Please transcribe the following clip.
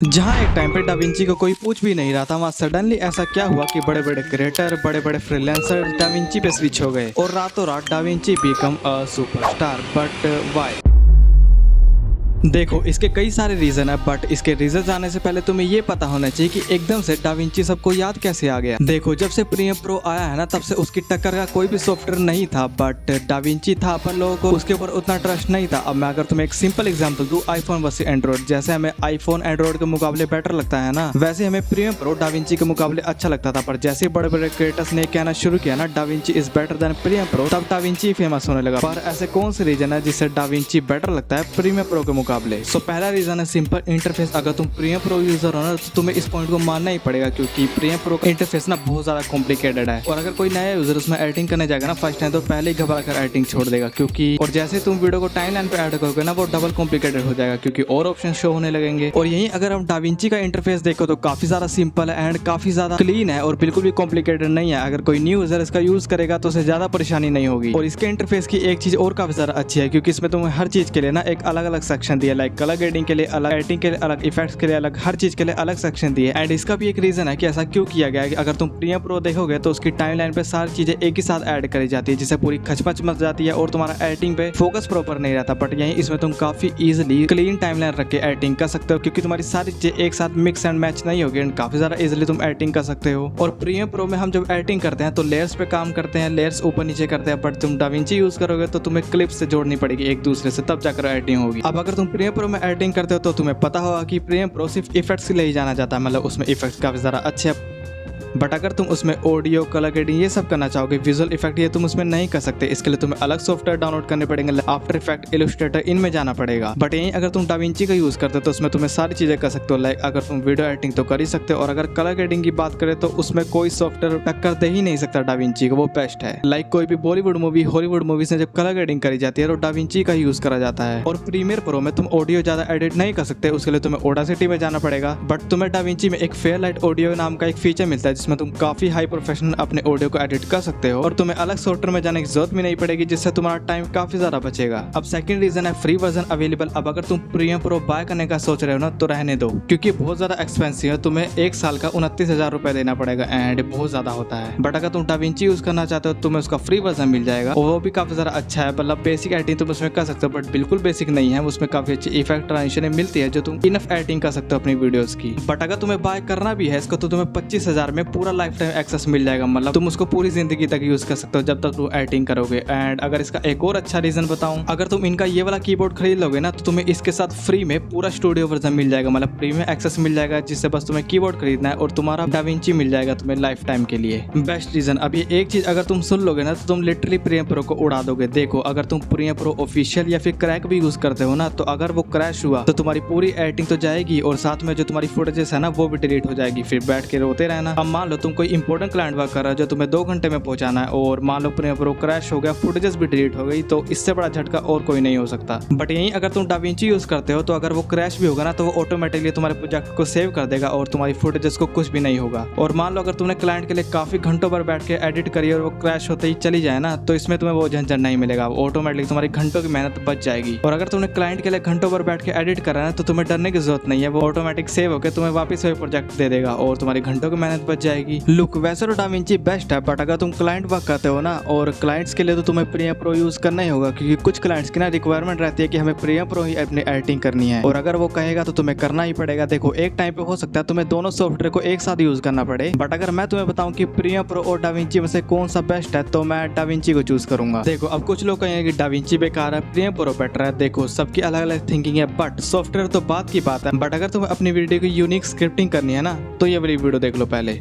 जहाँ एक टाइम पे डाविंची को कोई पूछ भी नहीं रहा था, वहाँ सडनली ऐसा क्या हुआ कि बड़े बड़े क्रिएटर, बड़े बड़े फ्रीलांसर डाविंची पे स्विच हो गए और रातों रात da Vinci become a superstar. But why? देखो, इसके कई सारे रीजन है, बट इसके रीजन जाने से पहले तुम्हें ये पता होना चाहिए कि एकदम से डाविंची सबको याद कैसे आ गया। देखो, जब से प्रीमियर प्रो आया है ना, तब से उसकी टक्कर का कोई भी सॉफ्टवेयर नहीं था, बट डाविंची था। अपन लोगों को उसके ऊपर उतना ट्रस्ट नहीं था। अब मैं अगर तुम्हें एक सिंपल एग्जांपल दूं, आईफोन वर्सेस एंड्रॉइड, जैसे हमें आईफोन एंड्रॉइड के मुकाबले बेटर लगता है ना, वैसे हमें प्रीमियर प्रो डाविंची के मुकाबले अच्छा लगता था। पर जैसे बड़े बड़े क्रिएटर्स ने कहना शुरू किया ना DaVinci is better than Premiere Pro, तब डाविंची फेमस होने लगा। पर ऐसे कौन से रीजन है जिससे डाविंची बेटर लगता है प्रीमियर प्रो के मुकाबले? सो पहला रीजन है सिंपल इंटरफेस। अगर तुम प्रीमियर प्रो यूजर हो ना, तो तुम्हें इस पॉइंट को मानना ही पड़ेगा, क्योंकि प्रीमियर प्रो का इंटरफेस ना बहुत ज्यादा कॉम्प्लिकेटेड है। और अगर कोई नया यूजर उसमें एडिटिंग करने जाएगा ना फर्स्ट टाइम, तो पहले ही घबरा कर एडिटिंग छोड़ देगा, क्योंकि और जैसे तुम वीडियो को टाइमलाइन पे ऐड करोगे ना, वो डबल कॉम्प्लिकेटेड हो जाएगा, क्योंकि और ऑप्शन शो होने लगेंगे। और यही अगर हम डाविंची का इंटरफेस देखो तो काफी ज्यादा सिंपल है एंड काफी ज्यादा क्लीन है और बिल्कुल भी कॉम्प्लिकेटेड नहीं है। अगर कोई न्यू यूजर इसका यूज करेगा तो उसे ज्यादा परेशानी नहीं होगी। और इसके इंटरफेस की एक चीज और काफी ज्यादा अच्छी है, क्योंकि इसमें तुम्हें हर चीज के लिए ना एक अलग अलग सेक्शन दिया, लाइक कलर ग्रेडिंग के लिए अलग, एडिटिंग के लिए अलग, इफेक्ट्स के लिए अलग, हर चीज के लिए अलग सेक्शन दिए। एंड इसका भी एक रीजन है कि ऐसा क्यों किया गया है कि अगर तुम प्रीमियर प्रो देखोगे तो उसकी टाइमलाइन पे सारी चीजें एक ही साथ ऐड करी जाती है, जिससे पूरी खचपच मच जाती है और तुम्हारा एडिटिंग पे फोकस प्रॉपर नहीं रहता। बट यही इसमें तुम काफी इजीली क्लीन टाइमलाइन रख के एडिटिंग कर सकते हो, क्योंकि तुम्हारी सारी चीजें एक साथ मिक्स एंड मैच नहीं होगी एंड काफी ज्यादा इजीली तुम एडिटिंग कर सकते हो। और प्रीमियर प्रो में हम जब एडिटिंग करते हैं तो लेयर्स पे काम करते हैं, लेयर्स ऊपर नीचे करते हैं। बट तुम डाविंची यूज करोगे तो तुम्हें क्लिप्स से जोड़नी पड़ेगी एक दूसरे से, तब जाकर एडिटिंग होगी। अब अगर तुम प्रीमियर प्रो में एडिटिंग करते हो तो तुम्हें पता होगा कि प्रीमियर प्रो सिर्फ इफेक्ट्स के लिए ही जाना जाता है, मतलब उसमें इफेक्ट्स काफी ज्यादा अच्छे। बट अगर तुम उसमें ऑडियो, कलर ग्रेडिंग ये सब करना चाहोगे, विजुअल इफेक्ट, ये तुम उसमें नहीं कर सकते। इसके लिए तुम्हें अलग सॉफ्टवेयर डाउनलोड करने पड़ेंगे, आफ्टर इफेक्ट, इलस्ट्रेटर, इनमें जाना पड़ेगा। बट यही अगर तुम डाविंची का यूज करते हो तो उसमें तुम्हें सारी चीजें कर सकते हो। लाइक अगर तुम वीडियो एडिटिंग तो कर ही सकते हो, और अगर कलर ग्रेडिंग की बात करें तो उसमें कोई सॉफ्टवेयर टक्कर दे ही नहीं सकता डाविंची को, वो बेस्ट है। लाइक कोई भी बॉलीवुड मूवी, हॉलीवुड मूवीज में जब कलर ग्रेडिंग करी जाती है तो डाविंची का यूज करा जाता है। और प्रीमियर प्रो में तुम ऑडियो ज्यादा एडिट नहीं कर सकते, उसके लिए तुम्हें ऑडासिटी में जाना पड़ेगा। बट तुम्हें डाविंची में एक फेयरलाइट ऑडियो नाम का एक फीचर मिलता है, जिसमें तुम काफी हाई प्रोफेशनल अपने ऑडियो को एडिट कर सकते हो और तुम्हें अलग सॉफ्टवेयर में जाने की जरूरत भी नहीं पड़ेगी, जिससे तुम्हारा टाइम काफी ज्यादा बचेगा। अब सेकंड रीजन है फ्री वर्जन अवेलेबल। अब अगर तुम प्रीमियर प्रो बाय करने का सोच रहे हो ना, तो रहने दो, क्योंकि बहुत ज्यादा एक्सपेंसिव है। तुम्हें एक साल का 29,000 रुपए देना पड़ेगा एंड बहुत ज्यादा होता है। बट अगर तुम डाविंची यूज करना चाहते हो तो तुम्हें उसका फ्री वर्जन मिल जाएगा और वो भी काफी ज्यादा अच्छा है। मतलब बेसिक एडिटिंग तुम उसमें कर सकते हो, बट बिल्कुल बेसिक नहीं है, उसमें काफी अच्छी इफेक्ट ट्रांजिशन मिलती है जो तुम इनफ एडिटिंग कर सकते हो अपनी वीडियोस की। बट अगर तुम्हें बाय करना भी है इसको, तो तुम्हें 25,000 में पूरा लाइफ टाइम एक्सेस मिल जाएगा, मतलब तुम उसको पूरी जिंदगी तक यूज कर सकते हो जब तक तुम एडिटिंग करोगे। एंड अगर इसका एक और अच्छा रीजन बताऊं, अगर तुम इनका ये वाला कीबोर्ड खरीद लोगे ना, तो तुम्हें इसके साथ फ्री में पूरा स्टूडियो वर्जन मिल जाएगा, मतलब प्रीमियम एक्सेस मिल जाएगा, जिससे बस तुम्हें कीबोर्ड खरीदना है और तुम्हारा डाविंची मिल जाएगा तुम्हें लाइफ टाइम के लिए। Best reason. अब ये एक चीज अगर तुम सुन लोगे ना, तो तुम लिटरली प्रीमियर प्रो को उड़ा दोगे। देखो, अगर तुम प्रीमियर प्रो ऑफिशियल या फिर क्रैक भी यूज करते हो ना, तो अगर वो क्रैश हुआ तो तुम्हारी पूरी एडिटिंग तो जाएगी और साथ में जो तुम्हारी फुटेजेस है ना, वो भी डिलीट हो जाएगी। फिर बैठ के रोते रहना। अब मान लो तुम कोई इंपॉर्टेंट क्लाइंट वर्क कर रहे हो जो तुम्हें 2 घंटे में पहुंचाना है, और मान लो प्रीमियर प्रो क्रैश हो गया, फुटेजेस भी डिलीट हो गई, तो इससे बड़ा झटका और कोई नहीं हो सकता। बट यही अगर तुम डाविंची यूज करते हो तो अगर वो क्रैश भी होगा ना, तो वो ऑटोमेटिकली तुम्हारे प्रोजेक्ट को सेव कर देगा और तुम्हारी फुटेजेस को कुछ भी नहीं होगा। और मान लो अगर तुमने क्लाइंट के लिए काफी घंटों पर बैठ के एडिट करी और वो क्रैश होते ही चली जाए ना, तो इसमें तुम्हें वो झंझट नहीं मिलेगा, ऑटोमेटिकली तुम्हारी घंटों की मेहनत बच जाएगी। और अगर तुमने क्लाइंट के लिए घंटों पर बैठ के एडिट करा है, तो तुम्हें डरने की जरूरत नहीं है, वो ऑटोमेटिक सेव होकर तुम्हें वापस वही प्रोजेक्ट दे देगा और तुम्हारी घंटों की मेहनत बच जाएगी। लुक, वैसे तो डाविंची बेस्ट है, बट अगर तुम क्लाइंट वर्क करते हो ना, और क्लाइंट्स के लिए तो तुम्हें प्रीमियर प्रो यूज करना ही होगा, क्योंकि कुछ क्लाइंट्स की ना रिक्वायरमेंट रहती है कि हमें प्रीमियर प्रो ही अपनी एडिटिंग करनी है, और अगर वो कहेगा तो तुम्हें करना ही पड़ेगा। देखो, एक टाइम पे हो सकता है तुम्हें दोनों सॉफ्टवेयर को एक साथ यूज करना पड़े, बट अगर मैं तुम्हें बताऊं कि प्रीमियर प्रो और डाविंची में से कौन सा बेस्ट है, तो मैं डाविंची को चूज करूंगा। देखो, अब कुछ लोग कहेंगे कि डाविंची बेकार है, प्रीमियर प्रो बेटर है। देखो, सबकी अलग अलग थिंकिंग है, बट सॉफ्टवेयर तो बात की बात है। बट अगर तुम्हें अपनी वीडियो की यूनिक स्क्रिप्टिंग करनी है ना, तो ये वाली वीडियो देख लो पहले।